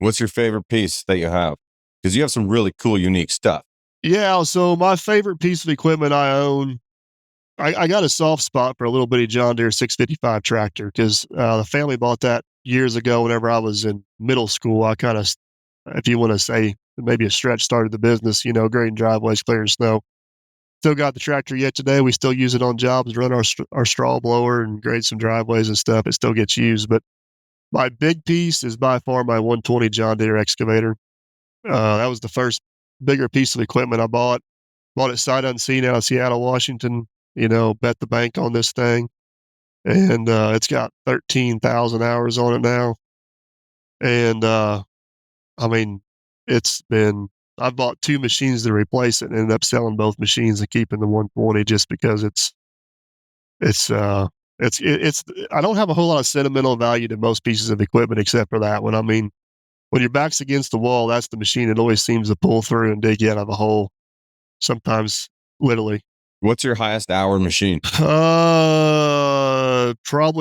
What's your favorite piece that you have? Because you have some really cool, unique stuff. Yeah, so my favorite piece of equipment I own, I got a soft spot for a little bitty John Deere 655 tractor because the family bought that years ago whenever I was in middle school. I kind of, if you want to say maybe a stretch, started the business, grading driveways, clearing snow. Still got the tractor yet today. We still use it on jobs, run our straw blower and grade some driveways and stuff. It still gets used. But my big piece is by far my 120 John Deere excavator. That was the first bigger piece of equipment I bought. Bought it sight unseen out of Seattle, Washington. Bet the bank on this thing, and it's got 13,000 hours on it now. And I mean, it's been. I bought two machines to replace it, and ended up selling both machines and keeping the 120 just because it's it's. I don't have a whole lot of sentimental value to most pieces of equipment except for that one. I mean, when your back's against the wall, that's the machine that always seems to pull through and dig you out of a hole. Sometimes, literally. What's your highest hour machine? Probably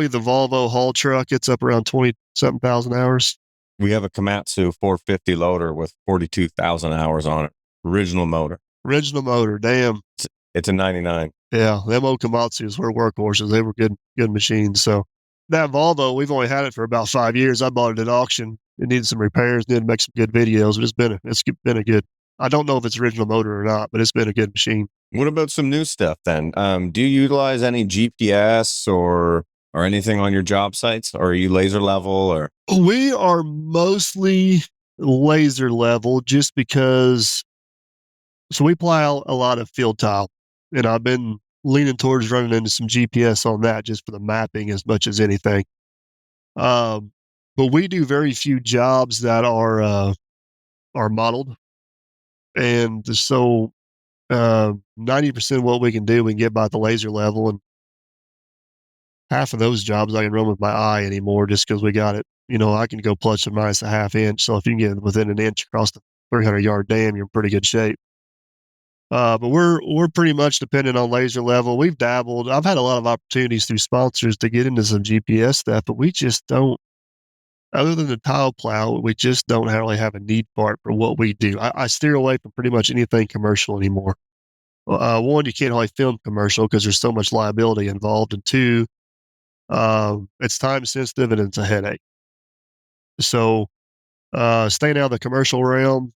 the Volvo haul truck. It's up around 20-something thousand hours. We have a Komatsu 450 loader with 42,000 hours on it. Original motor. Damn. It's a 99. Yeah, them old Komatsus were workhorses. They were good machines. So that Volvo, we've only had it for about 5 years. I bought it at auction. It needed some repairs, needed to make some good videos, but it's been a good. I don't know if it's original motor or not, but it's been a good machine. What about some new stuff then? Do you utilize any GPS or anything on your job sites, or are you laser level? Or we are mostly laser level, just because. So we plow a lot of field tile, and I've been leaning towards running into some GPS on that just for the mapping as much as anything. But we do very few jobs that are modeled, and so 90% of what we can do, we can get by at the laser level, and half of those jobs I can run with my eye anymore just because we got it. I can go plus or minus a half inch. So if you can get within an inch across the 300-yard dam, you're in pretty good shape. But we're pretty much dependent on laser level. We've dabbled. I've had a lot of opportunities through sponsors to get into some GPS stuff, but we just don't. Other than the tile plow, we just don't really have a need for it for what we do. I steer away from pretty much anything commercial anymore. One, you can't really film commercial because there's so much liability involved, and two, it's time sensitive and it's a headache. So, staying out of the commercial realm,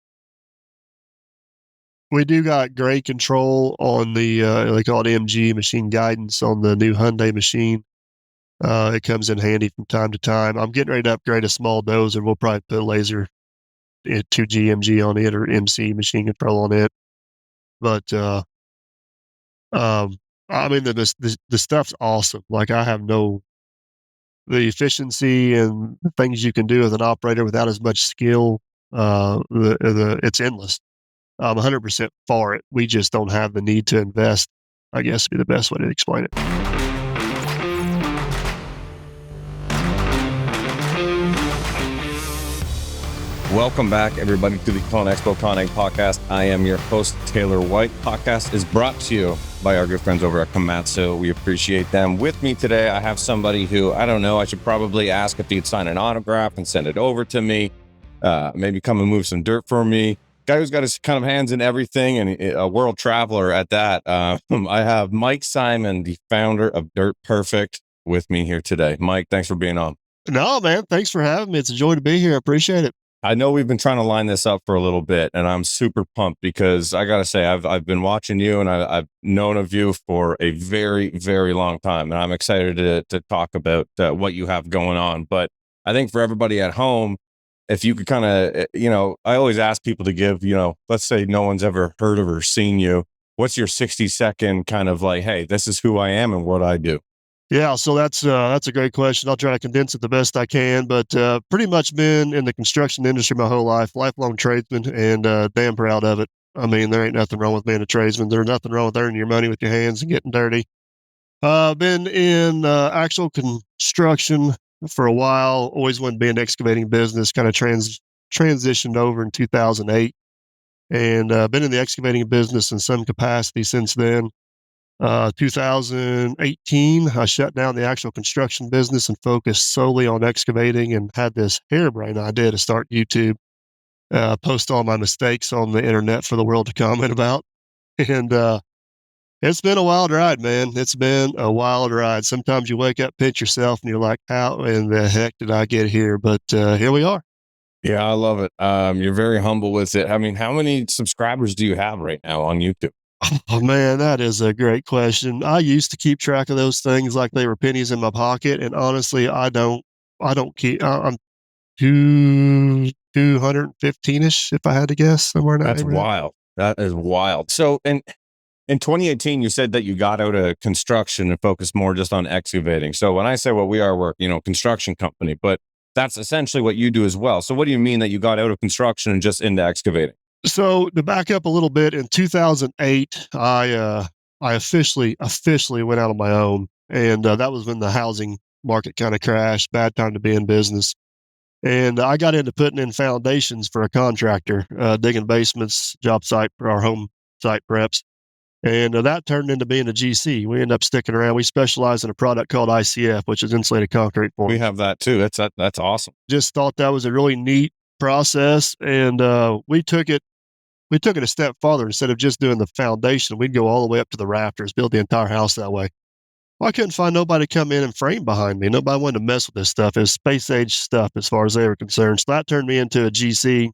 we do got grade control on the they call it MG machine guidance on the new Hyundai machine. It comes in handy from time to time. I'm getting ready to upgrade a small dozer. We'll probably put laser 2G MG on it or MC machine control on it. But I mean the stuff's awesome. Like the efficiency and the things you can do as an operator without as much skill. It's endless. I'm 100% for it. We just don't have the need to invest, I guess, would be the best way to explain it. Welcome back, everybody, to the Con Expo Con Egg podcast. I am your host, Taylor White. Podcast is brought to you by our good friends over at Komatsu. We appreciate them. With me today, I have somebody who, I don't know, I should probably ask if he'd sign an autograph and send it over to me. Maybe come and move some dirt for me. Guy who's got his kind of hands in everything and a world traveler at that. I have Mike Simon, the founder of Dirt Perfect, with me here today. Mike, thanks for being on. No, man. Thanks for having me. It's a joy to be here. I appreciate it. I know we've been trying to line this up for a little bit, and I'm super pumped because I got to say, I've been watching you and I've known of you for a very, very long time. And I'm excited to talk about what you have going on. But I think for everybody at home, if you could kind of, I always ask people to give, let's say no one's ever heard of or seen you. What's your 60-second kind of like, hey, this is who I am and what I do? Yeah, so that's a great question. I'll try to condense it the best I can, but pretty much been in the construction industry my whole life, lifelong tradesman, and damn proud of it. I mean, there ain't nothing wrong with being a tradesman. There's nothing wrong with earning your money with your hands and getting dirty. Been in actual construction for a while. Always wanted to be in the excavating business. Kind of transitioned over in 2008, and been in the excavating business in some capacity since then. 2018, I shut down the actual construction business and focused solely on excavating, and had this harebrained idea to start YouTube, post all my mistakes on the internet for the world to comment about. And it's been a wild ride, man. It's been a wild ride. Sometimes you wake up, pinch yourself, and you're like, how in the heck did I get here? But here we are. Yeah, I love it. You're very humble with it. I mean, how many subscribers do you have right now on YouTube? Oh man, that is a great question. I used to keep track of those things like they were pennies in my pocket, and honestly, I don't. I don't keep. I'm 215 ish, if I had to guess, somewhere in that That's neighborhood. wild. That is wild. So, in 2018, you said that you got out of construction and focused more just on excavating. So when I say, well, we are work, construction company, but that's essentially what you do as well. So what do you mean that you got out of construction and just into excavating? So to back up a little bit, in 2008, I officially went out on my own, and that was when the housing market kind of crashed. Bad time to be in business. And I got into putting in foundations for a contractor, digging basements, job site for our home site preps. And that turned into being a GC. We ended up sticking around. We specialize in a product called ICF, which is insulated concrete We forms. have that too. That's awesome. Just thought that was a really neat process, and we took it a step farther. Instead of just doing the foundation, we'd go all the way up to the rafters, build the entire house that way. Well, I couldn't find nobody to come in and frame behind me. Nobody wanted to mess with this stuff. It was space age stuff as far as they were concerned. So that turned me into a GC.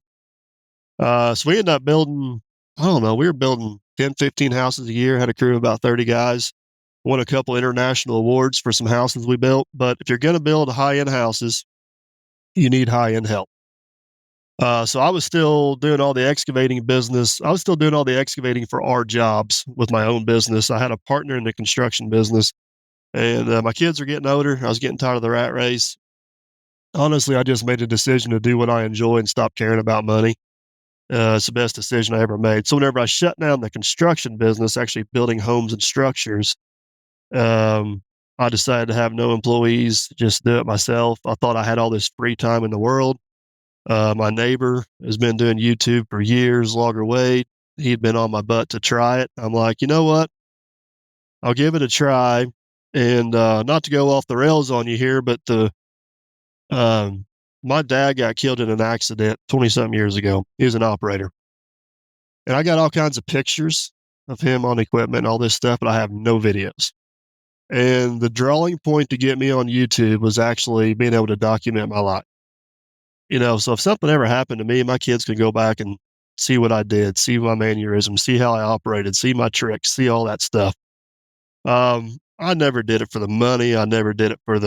So we ended up building, I don't know, we were building 10, 15 houses a year, had a crew of about 30 guys, won a couple international awards for some houses we built. But if you're going to build high end houses, you need high end help. So I was still doing all the excavating business. I was still doing all the excavating for our jobs with my own business. I had a partner in the construction business, and my kids are getting older. I was getting tired of the rat race. Honestly, I just made a decision to do what I enjoy and stop caring about money. It's the best decision I ever made. So whenever I shut down the construction business, actually building homes and structures, um, I decided to have no employees, just do it myself. I thought I had all this free time in the world. My neighbor has been doing YouTube for years, longer wait. He'd been on my butt to try it. I'm like, you know what? I'll give it a try. And not to go off the rails on you here, but um, my dad got killed in an accident 20 something years ago. He was an operator. And I got all kinds of pictures of him on equipment and all this stuff, but I have no videos. And the drawing point to get me on YouTube was actually being able to document my life. So if something ever happened to me, my kids could go back and see what I did, see my mannerisms, see how I operated, see my tricks, see all that stuff. I never did it for the money. I never did it for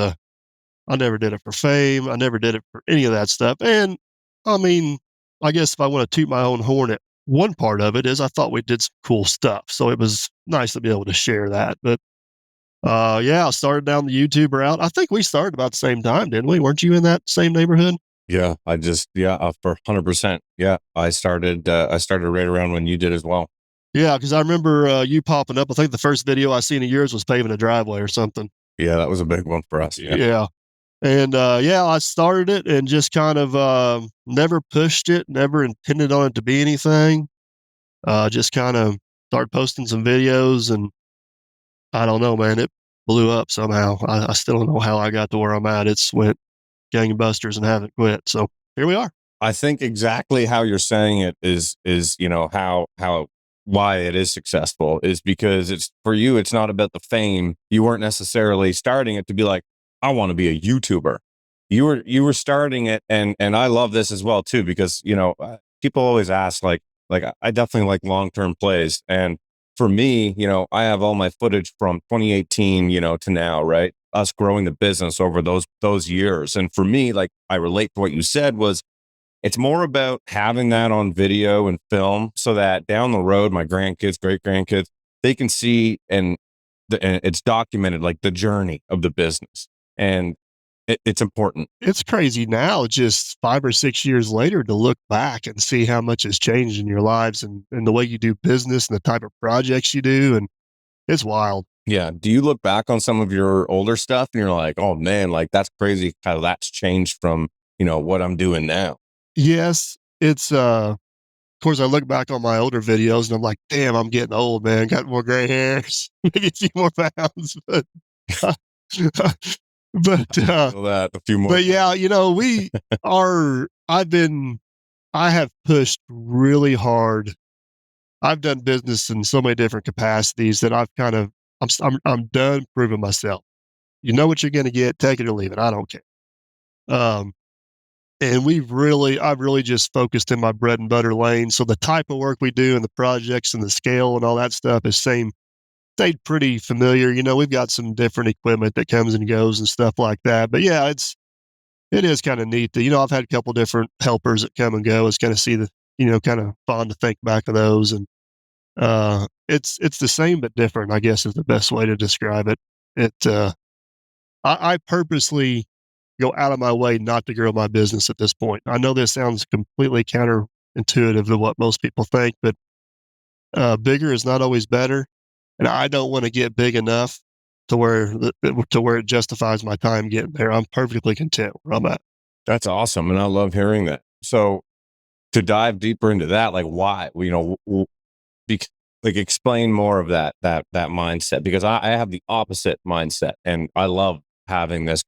fame. I never did it for any of that stuff. And I mean, I guess if I want to toot my own horn at one part of it is I thought we did some cool stuff. So it was nice to be able to share that. But yeah, I started down the YouTube route. I think we started about the same time, didn't we? Weren't you in that same neighborhood? Yeah, for 100%. Yeah, I started right around when you did as well. Yeah, because I remember you popping up. I think the first video I seen of yours was paving a driveway or something. Yeah, that was a big one for us. Yeah. Yeah. And yeah, I started it and just kind of never pushed it, never intended on it to be anything. Just kind of started posting some videos, and I don't know, man, it blew up somehow. I still don't know how I got to where I'm at. It's went gangbusters and haven't quit. So here we are. I think exactly how you're saying it is how why it is successful is because it's for you. It's not about the fame. You weren't necessarily starting it to be like, I want to be a YouTuber. You were starting it, and I love this as well too because people always ask like I definitely like long term plays, and for me, I have all my footage from 2018, to now, right? Us growing the business over those years, and for me, like I relate to what you said was it's more about having that on video and film so that down the road, my grandkids, great grandkids, they can see and it's documented like the journey of the business. And it's important. It's crazy now, just 5 or 6 years later, to look back and see how much has changed in your lives and the way you do business and the type of projects you do. And it's wild. Yeah. Do you look back on some of your older stuff and you're like, oh man, like that's crazy how that's changed from, what I'm doing now? Yes, it's course, I look back on my older videos and I'm like, damn, I'm getting old, man. Got more gray hairs, maybe a few more pounds, but, Feel that a few more. but yeah, we are, I have pushed really hard. I've done business in so many different capacities that I've kind of, I'm done proving myself. You know what you're going to get, take it or leave it. I don't care. Um, and I've really just focused in my bread and butter lane. So the type of work we do and the projects and the scale and all that stuff is stayed pretty familiar. We've got some different equipment that comes and goes and stuff like that. But yeah, it is kind of neat that, I've had a couple different helpers that come and go. It's kind of see the, kind of fun to think back of those. And it's the same but different, I guess is the best way to describe it. I purposely go out of my way not to grow my business at this point. I know this sounds completely counterintuitive to what most people think, but bigger is not always better, and I don't want to get big enough to where it justifies my time getting there. I'm perfectly content where I'm at. That's awesome, and I love hearing that. So to dive deeper into that, like why, explain more of that mindset, because I have the opposite mindset, and I love having this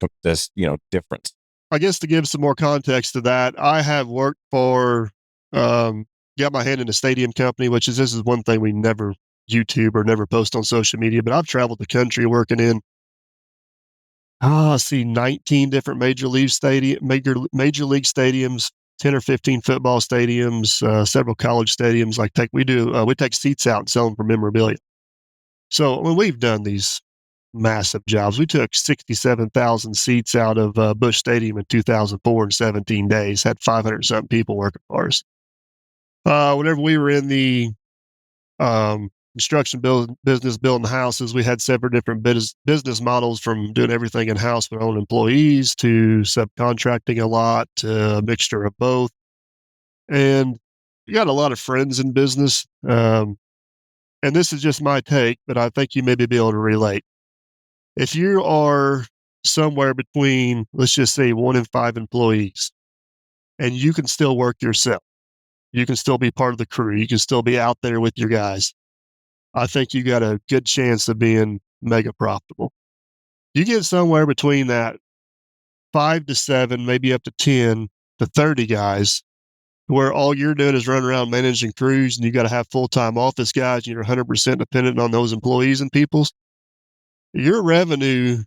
difference. I guess to give some more context to that, I have worked for, got my hand in a stadium company, this is one thing we never YouTube or never post on social media, but I've traveled the country working in, I see 19 different major league stadiums, 10 or 15 football stadiums, several college stadiums. We take seats out and sell them for memorabilia. So when we've done these massive jobs, we took 67,000 seats out of Busch Stadium in 2004 in 17 days, had 500 something people working for us. Whenever we were in the construction business, building houses, we had several different business models, from doing everything in house with our own employees to subcontracting a lot, to a mixture of both. And you got a lot of friends in business. And this is just my take, but I think you maybe be able to relate. If you are somewhere between, let's just say, 1 and 5 employees, and you can still work yourself, you can still be part of the crew, you can still be out there with your guys, I think you got a good chance of being mega profitable. You get somewhere between that 5 to 7, maybe up to 10 to 30 guys, where all you're doing is running around managing crews, and you got to have full-time office guys, and you're 100% dependent on those employees and peoples. Your revenue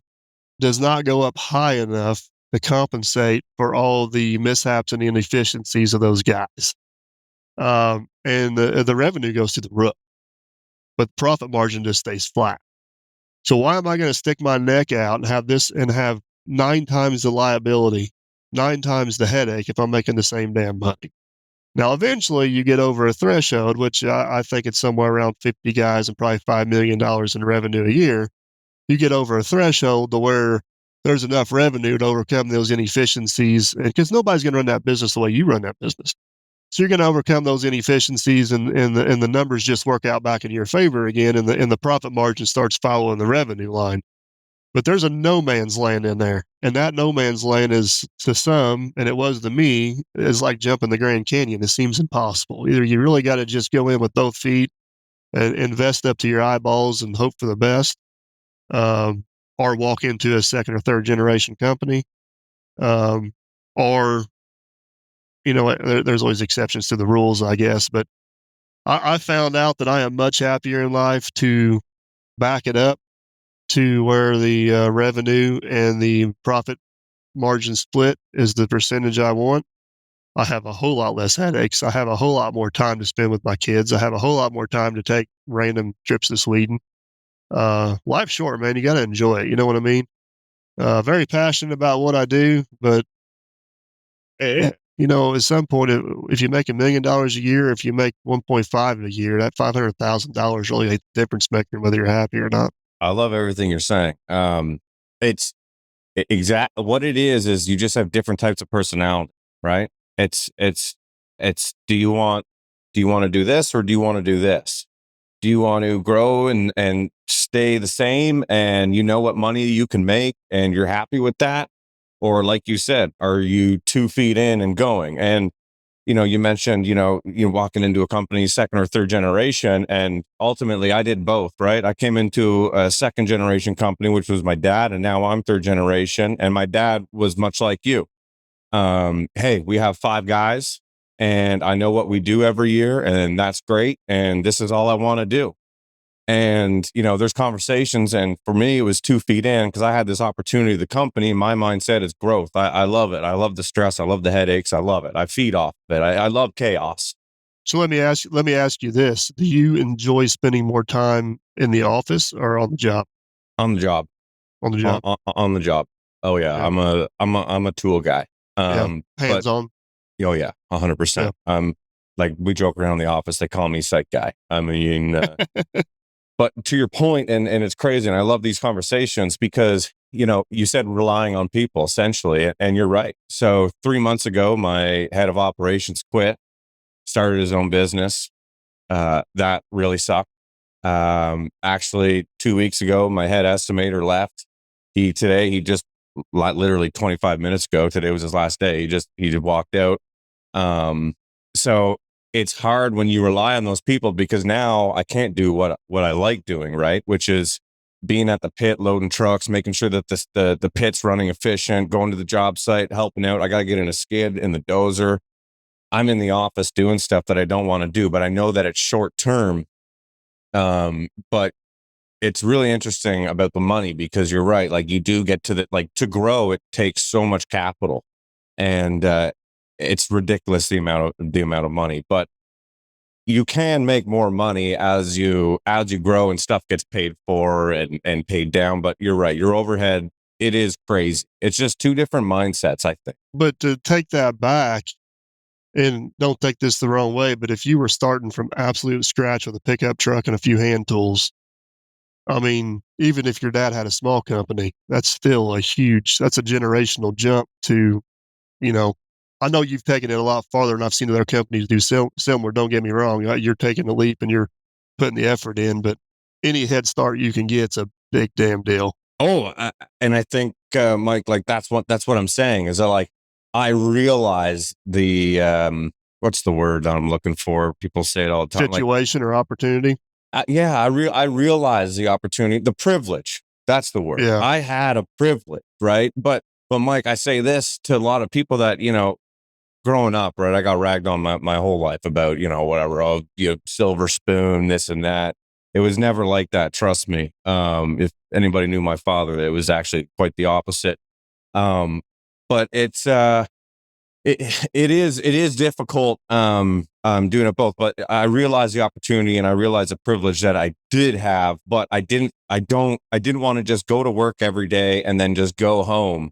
does not go up high enough to compensate for all the mishaps and inefficiencies of those guys. And the revenue goes to the roof, but the profit margin just stays flat. So why am I going to stick my neck out and have 9 times the liability, 9 times the headache if I'm making the same damn money? Now, eventually you get over a threshold, which I think it's somewhere around 50 guys and probably $5 million in revenue a year. You get over a threshold to where there's enough revenue to overcome those inefficiencies, because nobody's going to run that business the way you run that business. So you're going to overcome those inefficiencies, and the numbers just work out back in your favor again, and the profit margin starts following the revenue line. But there's a no man's land in there, and that no man's land is, to some, and it was to me, is like jumping the Grand Canyon. It seems impossible. Either you really got to just go in with both feet and invest up to your eyeballs and hope for the best, um, or walk into a second or third generation company, um, or there's always exceptions to the rules, I guess. But I found out that I am much happier in life to back it up to where the revenue and the profit margin split is the percentage I want. I have a whole lot less headaches. I have a whole lot more time to spend with my kids. I have a whole lot more time to take random trips to Sweden. Life's short, man. You got to enjoy it. You know what I mean? Very passionate about what I do, but at some point, if you make $1 million a year, if you make 1.5 a year, that $500,000 really ain't the difference maker whether you're happy or not. I love everything you're saying. It's exact. What it is you just have different types of personality, right? It's do you want to do this, or do you want to do this? Do you want to grow and stay the same, and you know what money you can make and you're happy with that? Or like you said, are you 2 feet in and going? And you mentioned, you walking into a company second or third generation, and ultimately I did both, right? I came into a second generation company, which was my dad, and now I'm third generation. And my dad was much like you. Hey, we have 5 guys, and I know what we do every year, and that's great. And this is all I want to do. And, there's conversations. And for me, it was 2 feet in because I had this opportunity. The company, my mindset is growth. I love it. I love the stress. I love the headaches. I love it. I feed off of it. I love chaos So let me ask you this. Do you enjoy spending more time in the office or on the job? on the job, On the on, job. on the job. Oh yeah. Yeah. I'm a tool guy. Yeah. But Hands on. oh yeah, Yeah. 100%. Like we joke around in the office. They call me psych guy. I mean, but to your point, and it's crazy, and I love these conversations because you said relying on people essentially, and you're right. So 3 months ago, my head of operations quit, started his own business. That really sucked. Actually, 2 weeks ago, my head estimator left. He just literally 25 minutes ago. Today was his last day. He just walked out. So it's hard when you rely on those people because now I can't do what I like doing, right? Which is being at the pit, loading trucks, making sure that the pit's running efficient, going to the job site, helping out. I got to get in a skid in the dozer. I'm in the office doing stuff that I don't want to do, but I know that it's short term. But it's really interesting about the money because you're right. Like you do get to grow, it takes so much capital, and it's ridiculous the amount of money. But you can make more money as you grow and stuff gets paid for and paid down. But you're right, your overhead, it is crazy. It's just two different mindsets, I think. But to take that back, and don't take this the wrong way, but if you were starting from absolute scratch with a pickup truck and a few hand tools, I mean, even if your dad had a small company, that's still that's a generational jump to, you know, I know you've taken it a lot farther and I've seen other companies do similar. Don't get me wrong. You're taking the leap and you're putting the effort in, but any head start you can get's a big damn deal. Oh, and I think Mike, like that's what I'm saying is that like I realize the what's the word that I'm looking for? People say it all the time. Like Situation or opportunity. yeah, I realize the opportunity, the privilege. That's the word. Yeah. I had a privilege, right? But Mike, I say this to a lot of people that growing up, right? I got ragged on my whole life about whatever. Oh, silver spoon, this and that. It was never like that. Trust me. If anybody knew my father, it was actually quite the opposite. Um, but it is difficult doing it both, but I realize the opportunity and I realize the privilege that I did have, but I didn't want to just go to work every day and then just go home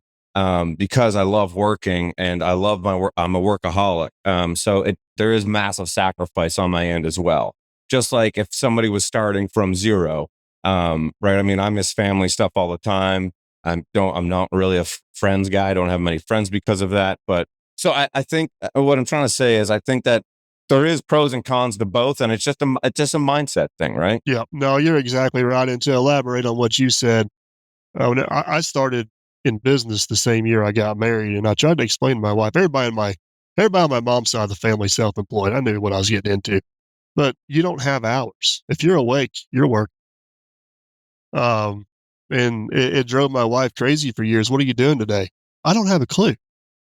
because I love working and I love my work. I'm a workaholic. So there is massive sacrifice on my end as well. Just like if somebody was starting from zero, right? I mean, I miss family stuff all the time. I'm not really a friends guy. I don't have many friends because of that, but so I think what I'm trying to say is I think that there is pros and cons to both, and it's just a mindset thing, right? Yeah. No, you're exactly right. And to elaborate on what you said, when I started in business the same year I got married, and I tried to explain to my wife, everybody on my mom's side of the family self-employed. I knew what I was getting into, but you don't have hours. If you're awake, you're working. And it drove my wife crazy for years. What are you doing today? I don't have a clue.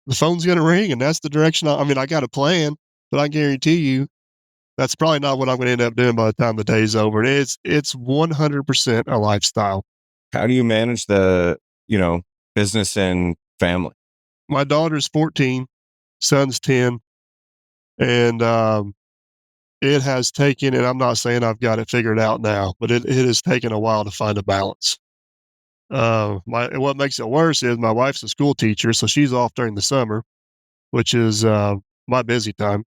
The phone's going to ring, and that's the direction. I mean, I got a plan, but I guarantee you that's probably not what I'm going to end up doing by the time the day's over. And it's 100% a lifestyle. How do you manage the business and family? My daughter's 14, son's 10, and it has taken. And I'm not saying I've got it figured out now, but it has taken a while to find a balance. What makes it worse is my wife's a school teacher, so she's off during the summer, which is my busy time.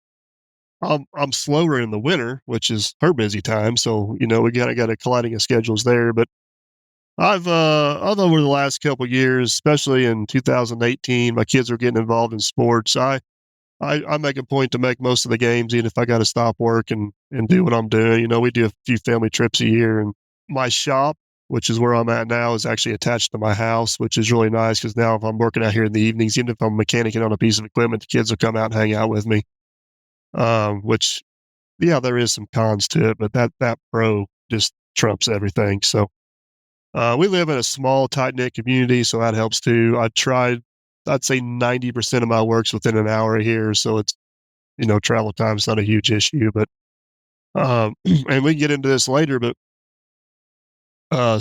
I'm slower in the winter, which is her busy time. So we got a colliding of schedules there. But I've over the last couple of years, especially in 2018, my kids are getting involved in sports. I make a point to make most of the games, even if I got to stop work and do what I'm doing. We do a few family trips a year, and my shop, which is where I'm at now, is actually attached to my house, which is really nice because now if I'm working out here in the evenings, even if I'm mechanicing on a piece of equipment, the kids will come out and hang out with me. which, yeah, there is some cons to it, but that pro just trumps everything. So we live in a small, tight knit community, so that helps too. I'd say 90% of my work's within an hour here, so it's, travel time's not a huge issue. But and we can get into this later, but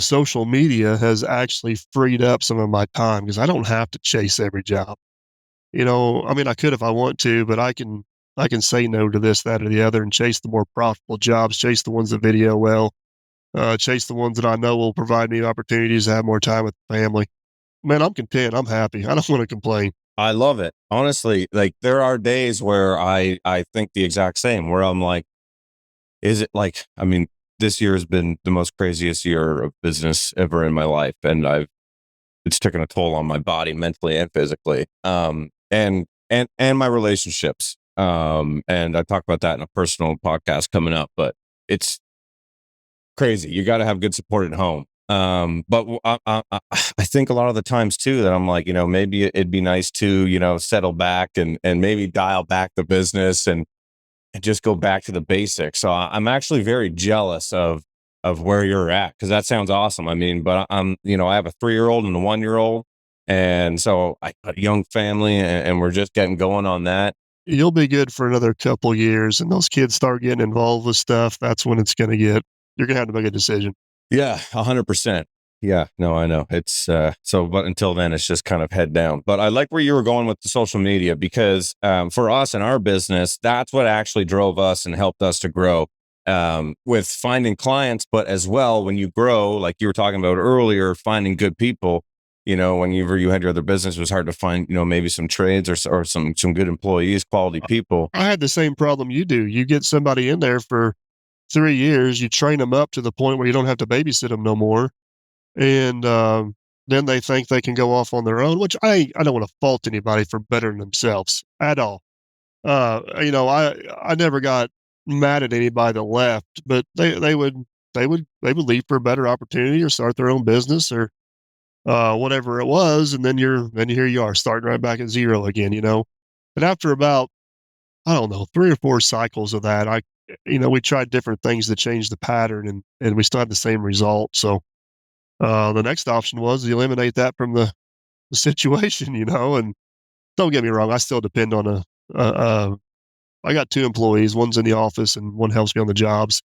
social media has actually freed up some of my time because I don't have to chase every job. I mean, I could if I want to, but I can say no to this, that, or the other, and chase the more profitable jobs, chase the ones that video well, chase the ones that I know will provide me opportunities to have more time with the family. Man, I'm content. I'm happy. I don't want to complain. I love it. Honestly, like there are days where I think the exact same, where I'm like, is it like, I mean, this year has been the most craziest year of business ever in my life. And it's taken a toll on my body mentally and physically. And my relationships. And I talk about that in a personal podcast coming up, but it's crazy. You got to have good support at home. But I think a lot of the times too that I'm like, maybe it'd be nice to, settle back and maybe dial back the business and just go back to the basics. So I'm actually very jealous of where you're at because that sounds awesome. I mean, but I have a 3-year-old and a 1-year-old, and so I got a young family, and we're just getting going on that. You'll be good for another couple years, and those kids start getting involved with stuff. That's when it's going to get. You're going to have to make a decision. Yeah, 100%. Yeah, no, I know. It's but until then, it's just kind of head down. But I like where you were going with the social media because for us in our business, that's what actually drove us and helped us to grow with finding clients. But as well, when you grow, like you were talking about earlier, finding good people. Whenever you had your other business, it was hard to find, maybe some trades or some good employees, quality people. I had the same problem you do. You get somebody in there for 3 years, you train them up to the point where you don't have to babysit them no more. And then they think they can go off on their own, which I don't want to fault anybody for bettering themselves at all. I never got mad at anybody that left, but they would leave for a better opportunity or start their own business or whatever it was, and then here you are starting right back at zero again. But after about, I don't know, 3 or 4 cycles of that, we tried different things to change the pattern, and we still had the same result. So the next option was to eliminate that from the situation, and don't get me wrong, I still depend on I got 2 employees, one's in the office and one helps me on the jobs.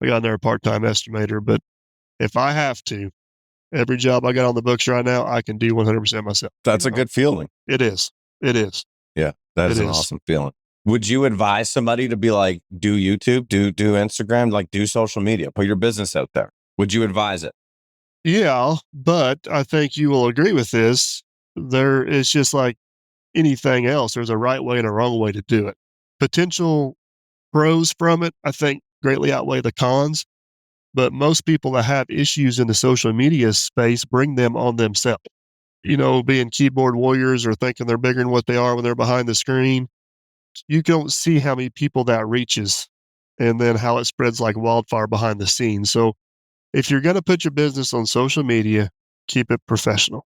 I got another part-time estimator, but if I have to, every job I got on the books right now, I can do 100% myself. That's a good feeling. It is. It is. Yeah, that is an awesome feeling. Would you advise somebody to be like, do YouTube, do Instagram, like do social media, put your business out there? Would you advise it? Yeah, but I think you will agree with this. There is just like anything else. There's a right way and a wrong way to do it. Potential pros from it, I think, greatly outweigh the cons. But most people that have issues in the social media space bring them on themselves. Being keyboard warriors or thinking they're bigger than what they are when they're behind the screen. You don't see how many people that reaches and then how it spreads like wildfire behind the scenes. So if you're going to put your business on social media, keep it professional.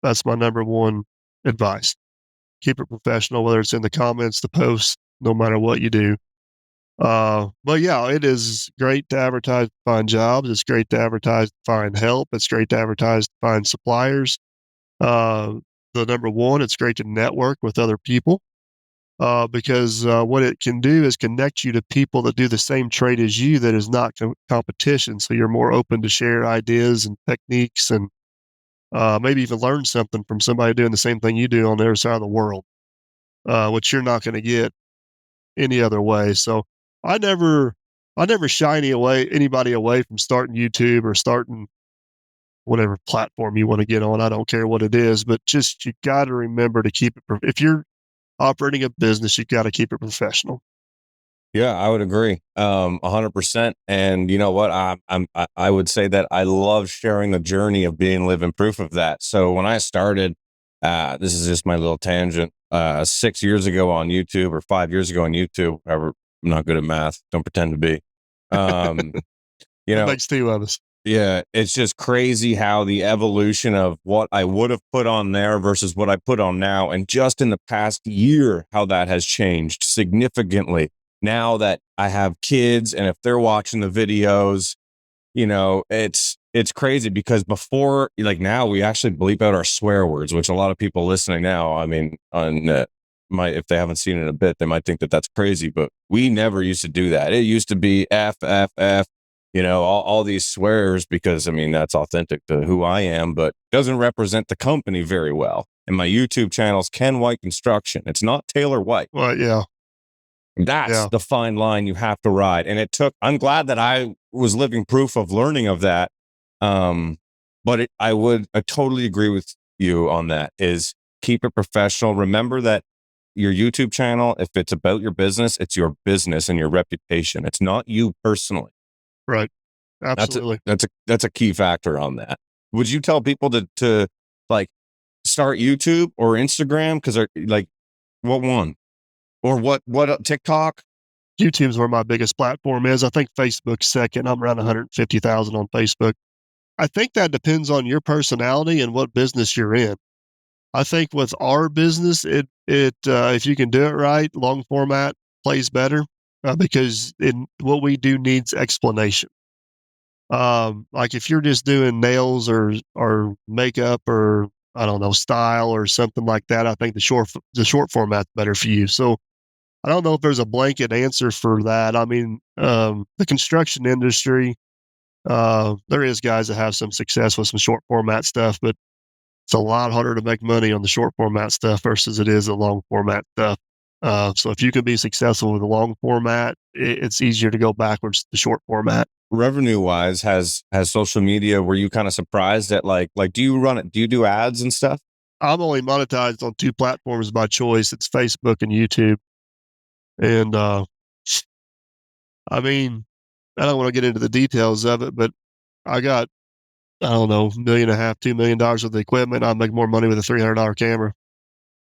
That's my number one advice. Keep it professional, whether it's in the comments, the posts, no matter what you do. But yeah, it is great to advertise to find jobs. It's great to advertise to find help. It's great to advertise to find suppliers. The number one, it's great to network with other people because what it can do is connect you to people that do the same trade as you that is not competition. So you're more open to share ideas and techniques and maybe even learn something from somebody doing the same thing you do on the other side of the world, which you're not going to get any other way. So I never, I never shy anybody away from starting YouTube or starting whatever platform you want to get on. I don't care what it is, but just you got to remember to keep it. If you're operating a business, you got to keep it professional. Yeah, I would agree, 100%. And you know what? I would say that I love sharing the journey of being living proof of that. So when I started, this is just my little tangent. 6 years ago on YouTube or 5 years ago on YouTube, I'm not good at math. Don't pretend to be. Um, you That know, makes 2 of us. Yeah, it's just crazy how the evolution of what I would have put on there versus what I put on now, and just in the past year, how that has changed significantly. Now that I have kids, and if they're watching the videos, it's crazy because before, like now, we actually bleep out our swear words, which a lot of people listening now, I mean, on might, if they haven't seen it in a bit, they might think that that's crazy, but we never used to do that. It used to be f, all these swears, because I mean that's authentic to who I am, but doesn't represent the company very well. And my YouTube channel's Ken White Construction. It's not Taylor White. Well, yeah, That's yeah. the fine line you have to ride. And I'm glad that I was living proof of learning of that. But I totally agree with you on that, is keep it professional. Remember that your YouTube channel, if it's about your business, it's your business and your reputation. It's not you personally. Right. That's a, Absolutely. that's a key factor on that. Would you tell people to like start YouTube or Instagram? Cause like, what one? Or what TikTok? YouTube's where my biggest platform is. I think Facebook's second. I'm around 150,000 on Facebook. I think that depends on your personality and what business you're in. I think with our business, if you can do it right, long format plays better because what we do needs explanation. Like if you're just doing nails or makeup or I don't know style or something like that, I think the short format's better for you. So I don't know if there's a blanket answer for that. I mean, the construction industry, there is guys that have some success with some short format stuff, but it's a lot harder to make money on the short format stuff versus it is the long format stuff. So if you can be successful with the long format, it's easier to go backwards to the short format. Revenue wise, has social media, were you kind of surprised at like do you run it? Do you do ads and stuff? I'm only monetized on two platforms by choice. It's Facebook and YouTube. And I mean, I don't want to get into the details of it, but I got I don't know, million and a half, $2 million with the equipment. I make more money with a $300 camera.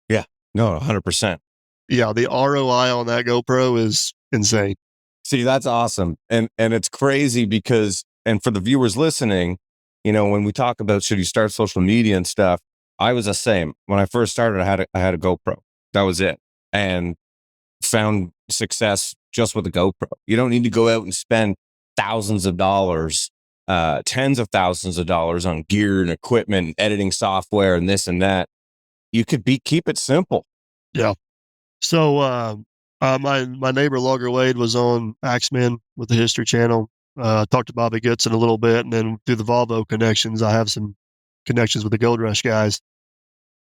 Yeah. No, 100%. Yeah, the ROI on that GoPro is insane. See, that's awesome. And it's crazy because, and for the viewers listening, when we talk about should you start social media and stuff, I was the same. When I first started, I had a GoPro. That was it. And found success just with a GoPro. You don't need to go out and spend thousands of dollars, tens of thousands of dollars on gear and equipment, and editing software and this and that. You could keep it simple. Yeah. So my neighbor Logger Wade was on Axemen with the History Channel. Talked to Bobby Goodson a little bit, and then through the Volvo connections, I have some connections with the Gold Rush guys.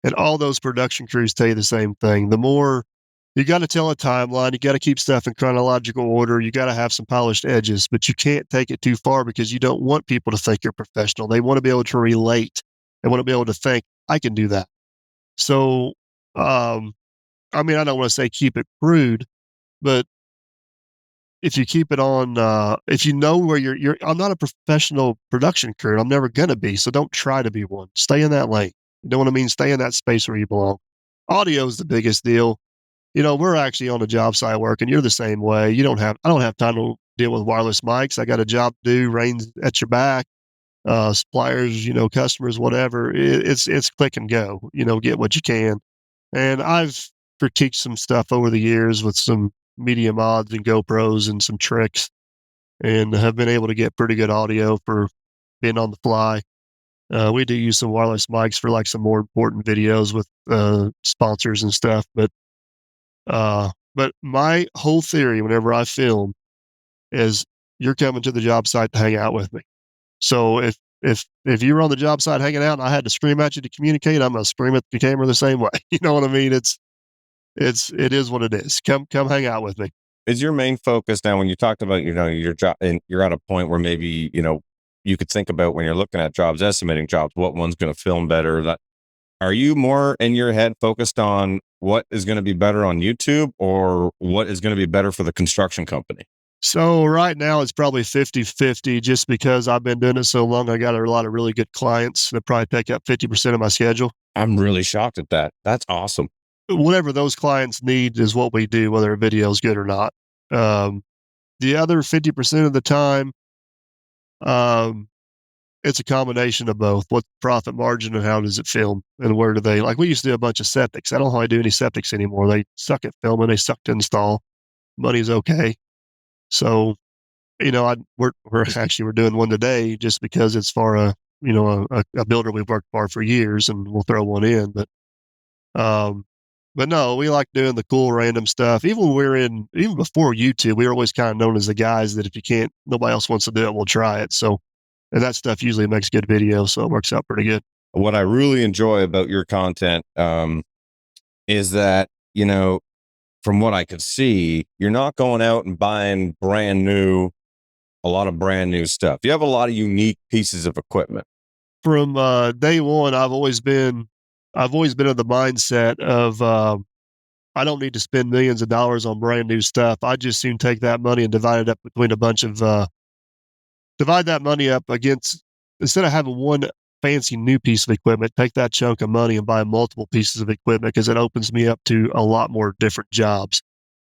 And all those production crews tell you the same thing. The more you got to tell a timeline, you got to keep stuff in chronological order, you got to have some polished edges, but you can't take it too far because you don't want people to think you're professional. They want to be able to relate. They want to be able to think, I can do that. So, um, I mean, I don't want to say keep it crude, but if you keep it on, if you know where I'm not a professional production crew. I'm never going to be. So don't try to be one. Stay in that lane. You know what I mean? Stay in that space where you belong. Audio is the biggest deal. We're actually on a job site working. You're the same way. I don't have time to deal with wireless mics. I got a job to do, rains at your back, suppliers, customers, whatever. It's click and go, get what you can. And I've critiqued some stuff over the years with some media mods and GoPros and some tricks and have been able to get pretty good audio for being on the fly. We do use some wireless mics for like some more important videos with sponsors and stuff, but my whole theory whenever I film is you're coming to the job site to hang out with me. So if you were on the job site hanging out and I had to scream at you to communicate, I'm gonna scream at the camera the same way. You know what I mean? It is what it is. Come hang out with me. Is your main focus now, when you talked about, your job, and you're at a point where maybe, you could think about when you're looking at jobs, estimating jobs, what one's going to film better? That, are you more in your head focused on what is going to be better on YouTube or what is going to be better for the construction company? So right now it's probably 50-50 just because I've been doing it so long. I got a lot of really good clients that probably take up 50% of my schedule. I'm really shocked at that. That's awesome. Whatever those clients need is what we do, whether a video is good or not. Um, the other 50% of the time, um, it's a combination of both. What's the profit margin and how does it film? And where do they, like we used to do a bunch of septics. I don't hardly do any septics anymore. They suck at filming, they suck to install. Money's okay. So, we're doing one today just because it's for a builder we've worked for years, and we'll throw one in. Um, but no, we like doing the cool random stuff. Even before YouTube, we were always kind of known as the guys that if nobody else wants to do it, we'll try it. So, and that stuff usually makes good videos, so it works out pretty good. What I really enjoy about your content is that, from what I could see, you're not going out and buying a lot of brand new stuff. You have a lot of unique pieces of equipment. From day one, I've always been of the mindset of I don't need to spend millions of dollars on brand new stuff. I just soon take that money and divide it up between a bunch of divide that money up against, instead of having one fancy new piece of equipment, take that chunk of money and buy multiple pieces of equipment, because it opens me up to a lot more different jobs.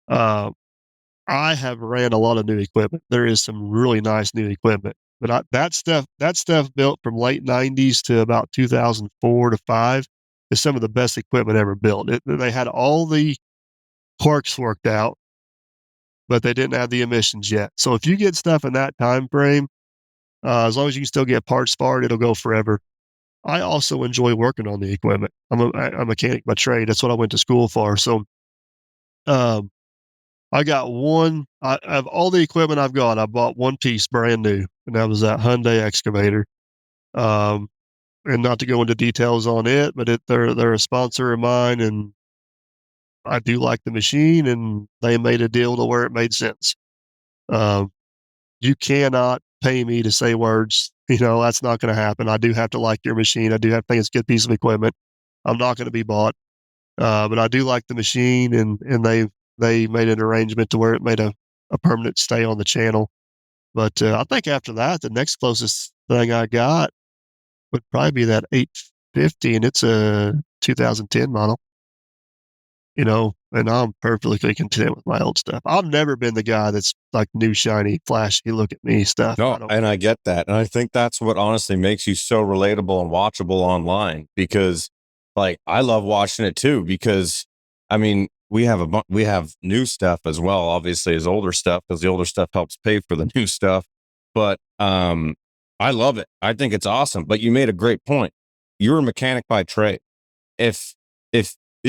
I have ran a lot of new equipment. There is some really nice new equipment, but that stuff built from late '90s to about 2004 to five is some of the best equipment ever built. They had all the quirks worked out, but they didn't have the emissions yet. So if you get stuff in that time frame, as long as you can still get parts for it, it'll go forever. I also enjoy working on the equipment. I'm a mechanic by trade. That's what I went to school for. So, I got one. Of all the equipment I've got, I bought one piece brand new, and that was that Hyundai excavator. Um, and not to go into details on it, but they're a sponsor of mine, and I do like the machine, and they made a deal to where it made sense. Um, you cannot pay me to say words. That's not going to happen. I do have to like your machine. I do have to think it's a good piece of equipment. I'm not going to be bought. But I do like the machine, and they made an arrangement to where it made a permanent stay on the channel. But I think after that, the next closest thing I got would probably be that 850, and it's a 2010 model. And I'm perfectly content with my old stuff. I've never been the guy that's like new, shiny, flashy, look at me stuff. No, and I get that. And I think that's what honestly makes you so relatable and watchable online, because like I love watching it too, because I mean, we have new stuff as well, obviously, as older stuff, because the older stuff helps pay for the new stuff. But I love it. I think it's awesome. But you made a great point. You're a mechanic by trade. If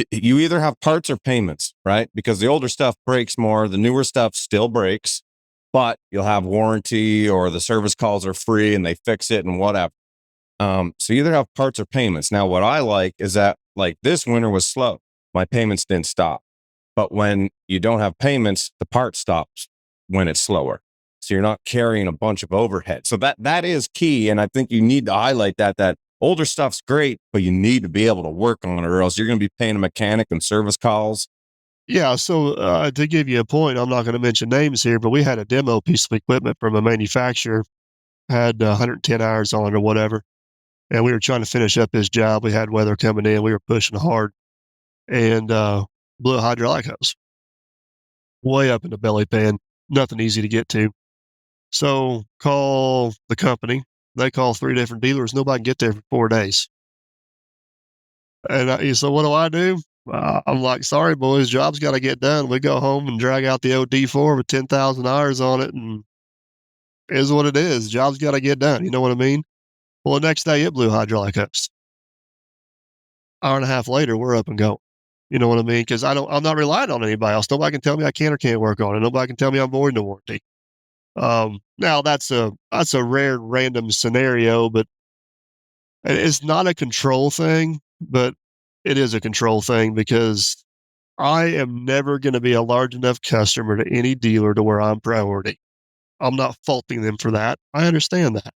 you either have parts or payments, right? Because the older stuff breaks more, the newer stuff still breaks, but you'll have warranty or the service calls are free and they fix it and whatever. So you either have parts or payments. Now, what I like is that, like, this winter was slow. My payments didn't stop. But when you don't have payments, the part stops when it's slower. So you're not carrying a bunch of overhead. So that is key. And I think you need to highlight that older stuff's great, but you need to be able to work on it, or else you're going to be paying a mechanic and service calls. Yeah. So to give you a point, I'm not going to mention names here, but we had a demo piece of equipment from a manufacturer, had 110 hours on it or whatever. And we were trying to finish up his job. We had weather coming in. We were pushing hard, and blew a hydraulic hose way up in the belly pan. Nothing easy to get to. So call the company. They call 3 different dealers. Nobody can get there for 4 days. And so what do? I'm like, sorry, boys, job's got to get done. We go home and drag out the OD4 with 10,000 hours on it, and it is what it is. Job's got to get done. You know what I mean? Well, the next day it blew hydraulic hose. Hour and a half later, we're up and going. You know what I mean? Because I'm not relying on anybody else. Nobody can tell me I can or can't work on it. Nobody can tell me I'm voiding the warranty. Now that's a rare random scenario, but it's not a control thing, but it is a control thing, because I am never going to be a large enough customer to any dealer to where I'm priority. I'm not faulting them for that. I understand that.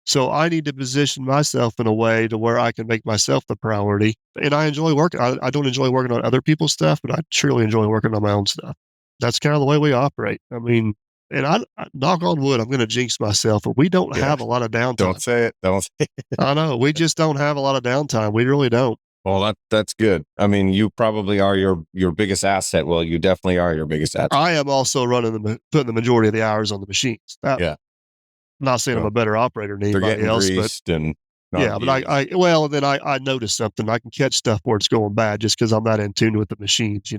So I need to position myself in a way to where I can make myself the priority. And I enjoy working. I don't enjoy working on other people's stuff, but I truly enjoy working on my own stuff. That's kind of the way we operate. I mean, and I knock on wood, I'm going to jinx myself, but we don't have a lot of downtime. Don't say it. Don't say it. I know. We just don't have a lot of downtime. We really don't. Well, that's good. I mean, you probably are your biggest asset. Well, you definitely are your biggest asset. I am also putting the majority of the hours on the machines. Yeah. I'm not saying I'm So a better operator than they're anybody getting else, but greased and not yeah, but used. well, then I notice something. I can catch stuff where it's going bad just because I'm not in tune with the machines,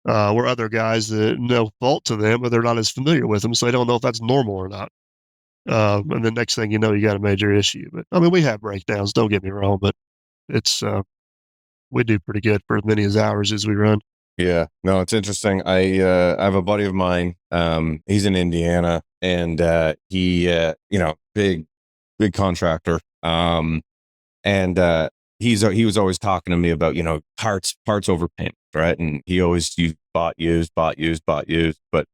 where other guys that no fault to them, but they're not as familiar with them, so they don't know if that's normal or not. And the next thing you know, you got a major issue. But I mean, we have breakdowns. Don't get me wrong, but it's we do pretty good for as many as hours as we run. Yeah, no, it's interesting. I have a buddy of mine. He's in Indiana, and he big contractor. And he was always talking to me about parts overpayment, right? And he always used bought used, bought used, bought used. But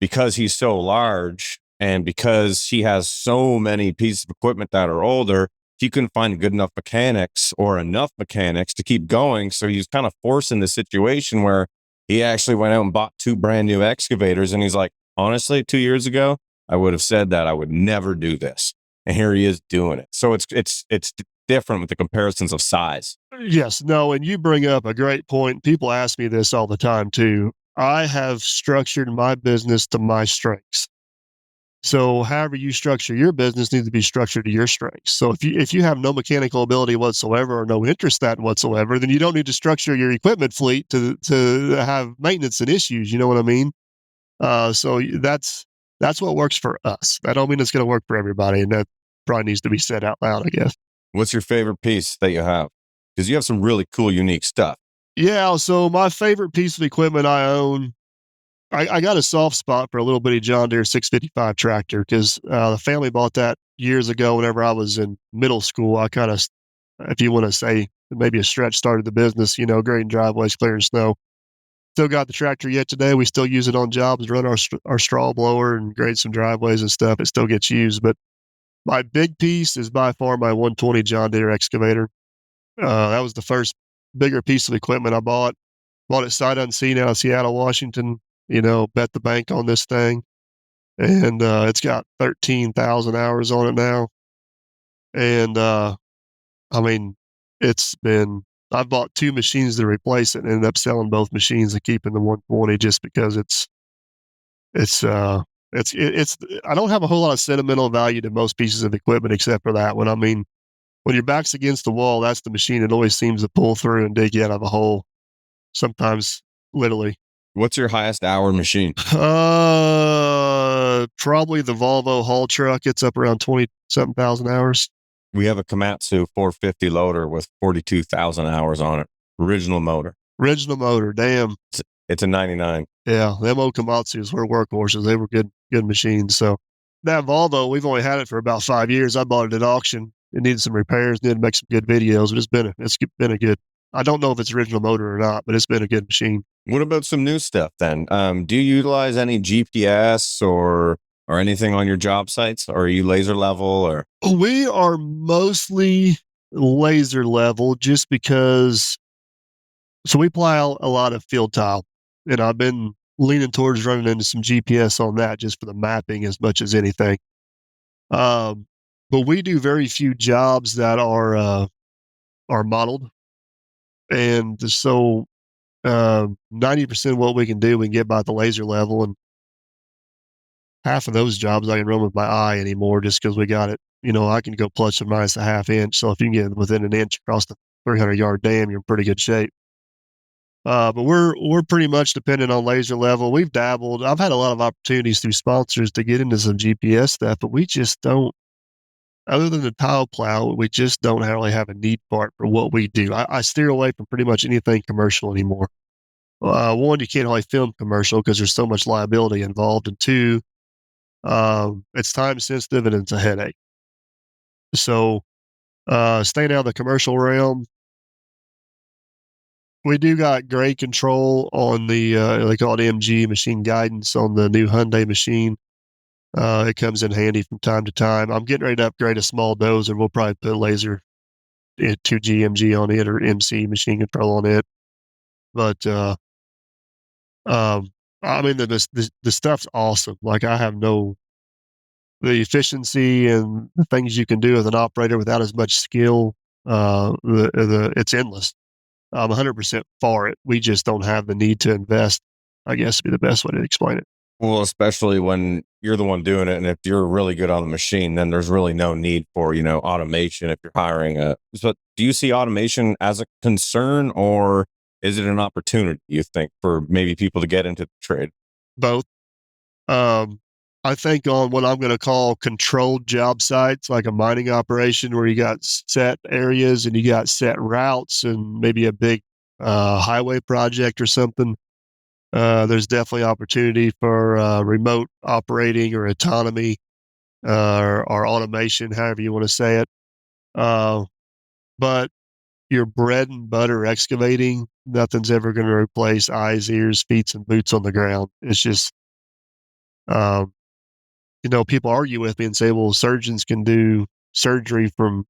because he's so large and because he has so many pieces of equipment that are older, he couldn't find good enough mechanics or enough mechanics to keep going. So he's kind of forced in the situation where he actually went out and bought two brand new excavators. And he's like, honestly, 2 years ago, I would have said that I would never do this. And here he is doing it. So it's different with the comparisons of size. Yes, no, and you bring up a great point. People ask me this all the time too. I have structured my business to my strengths. So however you structure your business needs to be structured to your strengths. So if you have no mechanical ability whatsoever or no interest in that whatsoever, then you don't need to structure your equipment fleet to have maintenance and issues. You know what I mean? So that's what works for us. That don't mean it's going to work for everybody, and that probably needs to be said out loud, I guess. What's your favorite piece that you have? Because you have some really cool, unique stuff. Yeah. So my favorite piece of equipment I own, I got a soft spot for a little bitty John Deere 655 tractor because the family bought that years ago. Whenever I was in middle school, I kind of, if you want to say maybe a stretch, started the business. Grading driveways, clearing snow. Still got the tractor yet today. We still use it on jobs, run our straw blower and grade some driveways and stuff. It still gets used, but my big piece is by far my 120 John Deere excavator. That was the first bigger piece of equipment I bought. Bought it sight unseen out of Seattle, Washington. Bet the bank on this thing, and it's got 13,000 hours on it now. And I mean, it's been. I've bought two machines to replace it, and ended up selling both machines and keeping the 120 just because it's uh it's. I don't have a whole lot of sentimental value to most pieces of equipment except for that one. I mean, when your back's against the wall, that's the machine that always seems to pull through and dig you out of a hole. Sometimes, literally. What's your highest hour machine? Probably the Volvo haul truck. It's up around 20 something thousand hours. We have a Komatsu 450 loader with 42,000 hours on it. Original motor. Original motor. Damn. It's a 99. Yeah, them old Komatsus were workhorses. They were good machines. So that Volvo, we've only had it for about 5 years. I bought it at auction. It needed some repairs. Needed to make some good videos. But it's been a good. I don't know if it's original motor or not, but it's been a good machine. What about some new stuff then? Do you utilize any GPS or anything on your job sites? Or are you laser level or? We are mostly laser level just because. So we plow a lot of field tile, and I've been leaning towards running into some GPS on that just for the mapping as much as anything. Um, but we do very few jobs that are modeled, and so 90% of what we can do, we can get by at the laser level, and half of those jobs I can run with my eye anymore just because we got it. I can go plus or minus a half inch. So if you can get within an inch across the 300-yard dam, you're in pretty good shape. But we're pretty much dependent on laser level. We've dabbled. I've had a lot of opportunities through sponsors to get into some GPS stuff, but we just don't. Other than the tile plow, we just don't really have a need for it for what we do. I steer away from pretty much anything commercial anymore. One, you can't really film commercial because there's so much liability involved, and two, it's time sensitive and it's a headache. So, staying out of the commercial realm, we do got great control on the they call it MG machine guidance on the new Hyundai machine. It comes in handy from time to time. I'm getting ready to upgrade a small dozer. We'll probably put laser 2G MG on it or MC machine control on it. But um, I mean the stuff's awesome. Like I have no the efficiency and the things you can do as an operator without as much skill. It's endless. I'm 100% for it. We just don't have the need to invest. I guess would be the best way to explain it. Well, especially when you're the one doing it, and if you're really good on the machine, then there's really no need for automation if you're hiring a. So, do you see automation as a concern, or is it an opportunity? You think for maybe people to get into the trade? Both. Um, I think on what I'm going to call controlled job sites, like a mining operation where you got set areas and you got set routes and maybe a big highway project or something. There's definitely opportunity for remote operating or autonomy or automation, however you want to say it. Uh, but your bread and butter excavating, nothing's ever going to replace eyes, ears, feet, and boots on the ground. It's just, um, people argue with me and say, well, surgeons can do surgery from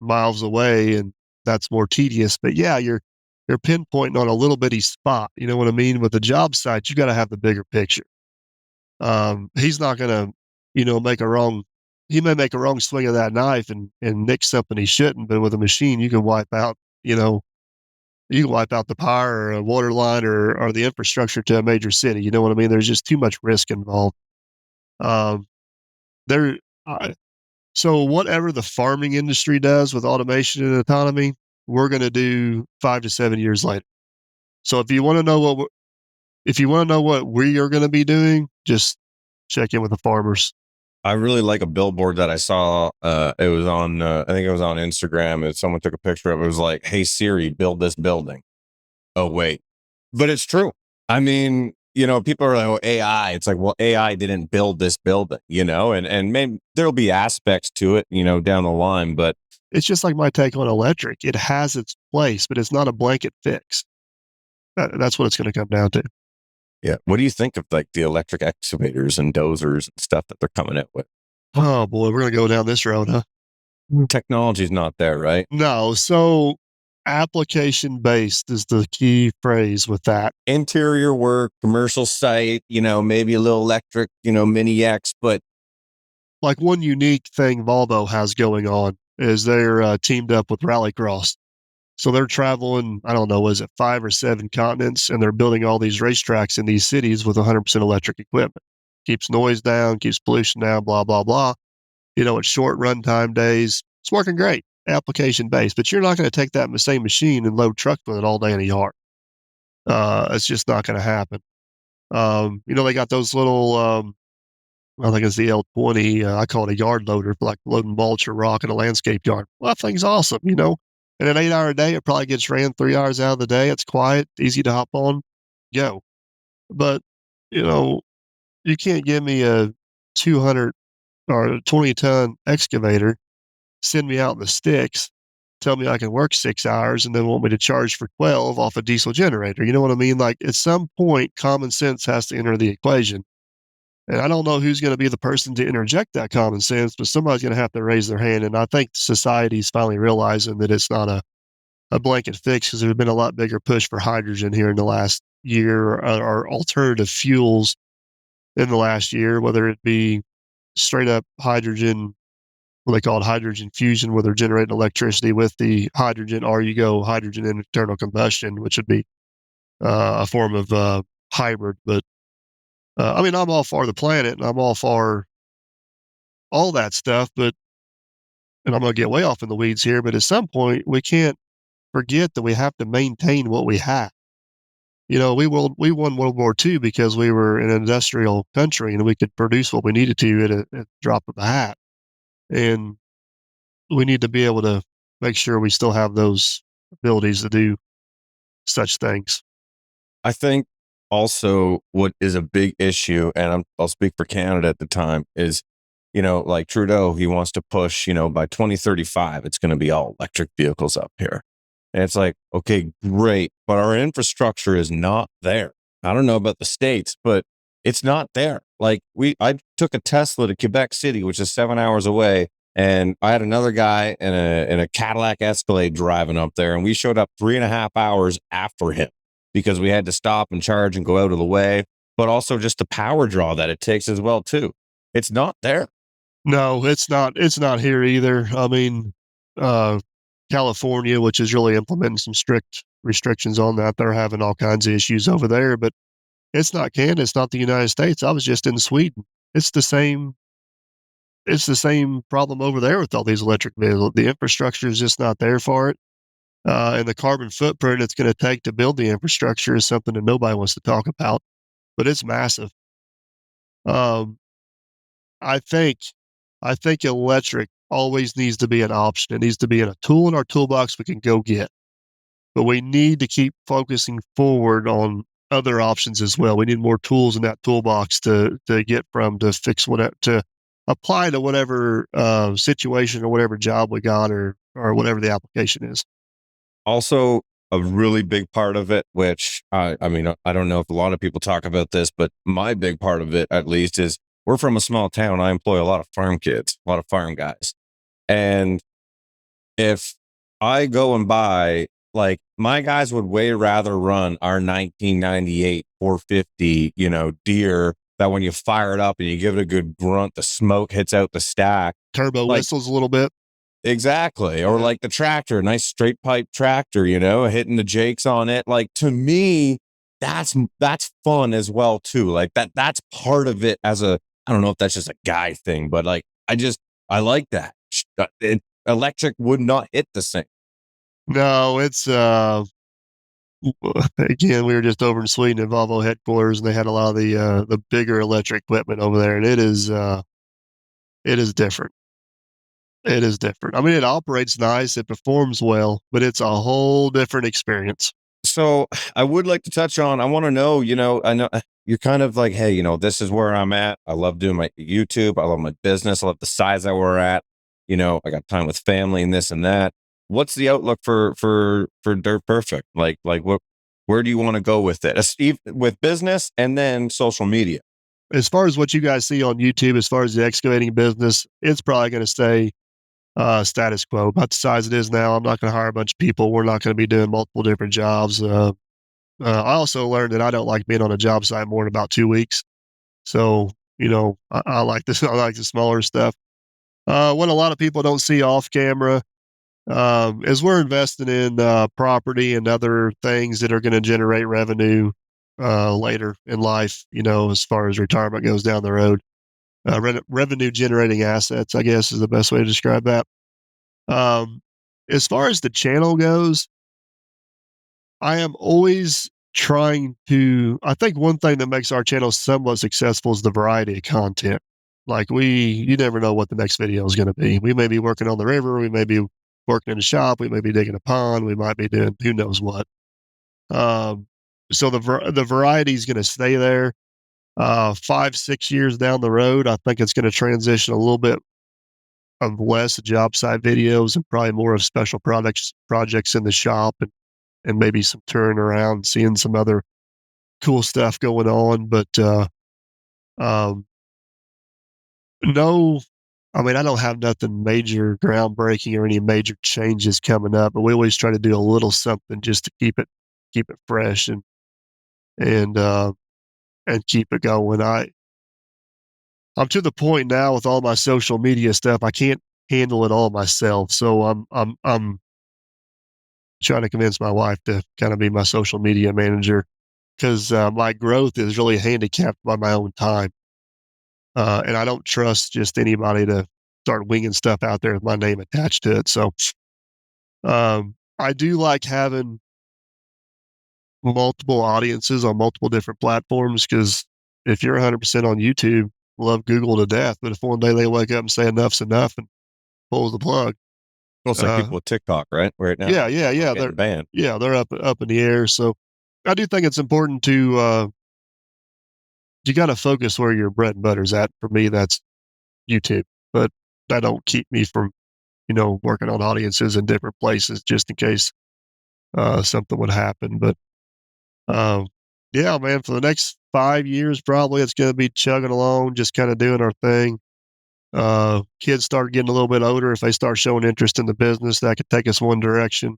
miles away and that's more tedious. But yeah, you're pinpointing on a little bitty spot. You know what I mean? With the job site, you got to have the bigger picture. He's not going to, make a wrong. He may make a wrong swing of that knife and nick something he shouldn't. But with a machine, you can wipe out, you can wipe out the power or a water line or the infrastructure to a major city. You know what I mean? There's just too much risk involved. Um, there, so whatever the farming industry does with automation and autonomy, we're going to do 5 to 7 years later. So if you want to know what we are going to be doing, just check in with the farmers. I really like a billboard that I saw. It was on, I think it was on Instagram, and someone took a picture of it. It was like, "Hey Siri, build this building." Oh wait, but it's true. I mean, people are like, "Oh, AI." It's like, well, AI didn't build this building, and maybe there'll be aspects to it, down the line. But It's just like my take on electric. It has its place, but it's not a blanket fix. That's what it's going to come down to. yeah, what do you think of like the electric excavators and dozers and stuff that they're coming out with? Oh boy, we're going to go down this road, huh? Technology's not there, right? No. So application based is the key phrase with that. Interior work, commercial site, maybe a little electric, mini X, but Like one unique thing Volvo has going on is they're teamed up with Rallycross. So they're traveling, I don't know, was it 5 or 7 continents? And they're building all these racetracks in these cities with 100% electric equipment. Keeps noise down, keeps pollution down, blah, blah, blah. It's short runtime days. It's working great, application based, but you're not going to take that same machine and load trucks with it all day in a yard. It's just not going to happen. They got those little, I think it's the L20. I call it a yard loader for like loading mulch or rock in a landscape yard. Well, that thing's awesome. In an 8 hour day, it probably gets ran 3 hours out of the day. It's quiet, easy to hop on, go. But, you know, you can't give me a 200 or 20-ton excavator, send me out in the sticks, tell me I can work 6 hours, and then want me to charge for 12 off a diesel generator. You know what I mean? Like at some point, common sense has to enter the equation. And I don't know who's going to be the person to interject that common sense, but somebody's going to have to raise their hand. And I think society's finally realizing that it's not a blanket fix because there's been a lot bigger push for hydrogen here in the last year or alternative fuels in the last year, whether it be straight up hydrogen, what they call it hydrogen fusion, where they're generating electricity with the hydrogen, or you go hydrogen internal combustion, which would be a form of hybrid. But I mean, I'm all for the planet and I'm all for all that stuff, but, and I'm going to get way off in the weeds here, but at some point we can't forget that we have to maintain what we have. We won World War II because we were an industrial country and we could produce what we needed to at a drop of a hat. And we need to be able to make sure we still have those abilities to do such things. I think also what is a big issue, and I'll speak for Canada at the time, is, like Trudeau, he wants to push, by 2035, it's going to be all electric vehicles up here. And it's like, okay, great. But our infrastructure is not there. I don't know about the States, but it's not there. Like I took a Tesla to Quebec City, which is 7 hours away. And I had another guy in a Cadillac Escalade driving up there. And we showed up 3.5 hours after him because we had to stop and charge and go out of the way, but also just the power draw that it takes as well, too. It's not there. No, it's not. It's not here either. I mean, uh, California, which is really implementing some strict restrictions on that, they're having all kinds of issues over there. But It's not Canada. It's not the United States. I was just in Sweden. It's the same. It's the same problem over there with all these electric vehicles. The infrastructure is just not there for it. And the carbon footprint it's going to take to build the infrastructure is something that nobody wants to talk about, but it's massive. Um, I think, I think electric always needs to be an option. It needs to be a tool in our toolbox we can go get, but we need to keep focusing forward on other options as well. We need more tools in that toolbox to get from to fix whatever to apply to whatever situation or whatever job we got or whatever the application is. Also, a really big part of it, which I mean, I don't know if a lot of people talk about this, but my big part of it, at least, is we're from a small town. I employ a lot of farm kids, a lot of farm guys. And if I go and buy, like, my guys would way rather run our 1998 450, deer that when you fire it up and you give it a good grunt, the smoke hits out the stack. Turbo Like, whistles a little bit. exactly. Or like the tractor, nice straight pipe tractor, hitting the jakes on it. Like, to me, that's fun as well too. Like that's part of it as a, I don't know if that's just a guy thing, but like I like that. Electric would not hit the same. No, it's again, we were just over in Sweden at Volvo headquarters, and they had a lot of the bigger electric equipment over there, and it is different. It is different. I mean, it operates nice, it performs well, but it's a whole different experience. So I would like to touch on, I want to know, I know you're kind of like, hey, this is where I'm at. I love doing my YouTube. I love my business. I love the size that we're at. I got time with family and this and that. What's the outlook for Dirt Perfect? Like where do you want to go with it? With business and then social media? As far as what you guys see on YouTube, as far as the excavating business, it's probably going to stay status quo, about the size it is now. I'm not going to hire a bunch of people. We're not going to be doing multiple different jobs. I also learned that I don't like being on a job site more than about 2 weeks. So, I like this. I like the smaller stuff. What a lot of people don't see off camera is we're investing in property and other things that are going to generate revenue later in life. As far as retirement goes down the road, revenue generating assets, I guess, is the best way to describe that. Um, as far as the channel goes, I am always trying to. I think one thing that makes our channel somewhat successful is the variety of content. Like you never know what the next video is going to be. We may be working on the river. We may be working in a shop. We may be digging a pond. We might be doing who knows what. Um, so the variety is going to stay there. 5-6 years down the road, I think it's going to transition a little bit of less job site videos and probably more of special projects in the shop and maybe some touring around, seeing some other cool stuff going on. But um, no, I mean, I don't have nothing major groundbreaking or any major changes coming up, but we always try to do a little something just to keep it fresh and uh, and keep it going. I'm to the point now with all my social media stuff, I can't handle it all myself. So I'm trying to convince my wife to kind of be my social media manager because my growth is really handicapped by my own time. And I don't trust just anybody to start winging stuff out there with my name attached to it. So I do like having multiple audiences on multiple different platforms because if you're 100% on YouTube, love Google to death. But if one day they wake up and say enough's enough and pull the plug, Well, it's like people with TikTok, right? Right now. yeah, They're banned. they're up in the air. So I do think it's important to you got to focus where your bread and butter's at. For me, that's YouTube, but that don't keep me from working on audiences in different places just in case something would happen. But um, yeah, man, for the next 5 years, probably it's going to be chugging along, just kind of doing our thing. Kids start getting a little bit older. If they start showing interest in the business, that could take us one direction.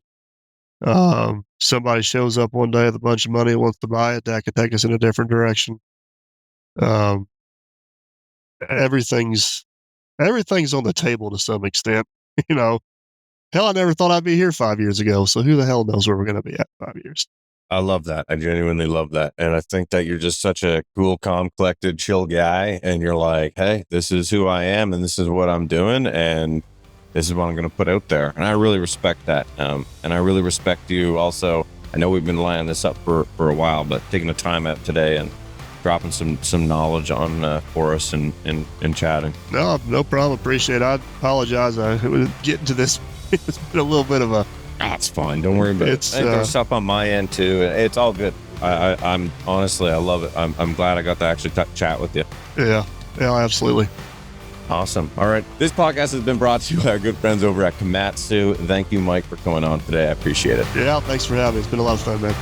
Somebody shows up one day with a bunch of money and wants to buy it, that could take us in a different direction. Um, everything's everything's on the table to some extent. you know, Hell, I never thought I'd be here 5 years ago. So who the hell knows where we're going to be at 5 years? I love that. I genuinely love that. And I think that you're just such a cool, calm, collected, chill guy. And you're like, hey, this is who I am and this is what I'm doing. And this is what I'm going to put out there. And I really respect that. And I really respect you also. I know we've been lining this up for a while, but taking the time out today and dropping some knowledge on for us and chatting. No problem. Appreciate it. I apologize. I was getting to this. It's been a little bit of a. That's fine. Don't worry about it. There's stuff on my end too. It's all good. I'm honestly, I love it. I'm glad I got to actually chat with you. Yeah, absolutely. Awesome. All right. This podcast has been brought to you by our good friends over at Komatsu. Thank you, Mike, for coming on today. I appreciate it. Yeah, thanks for having me. It's been a lot of fun, man.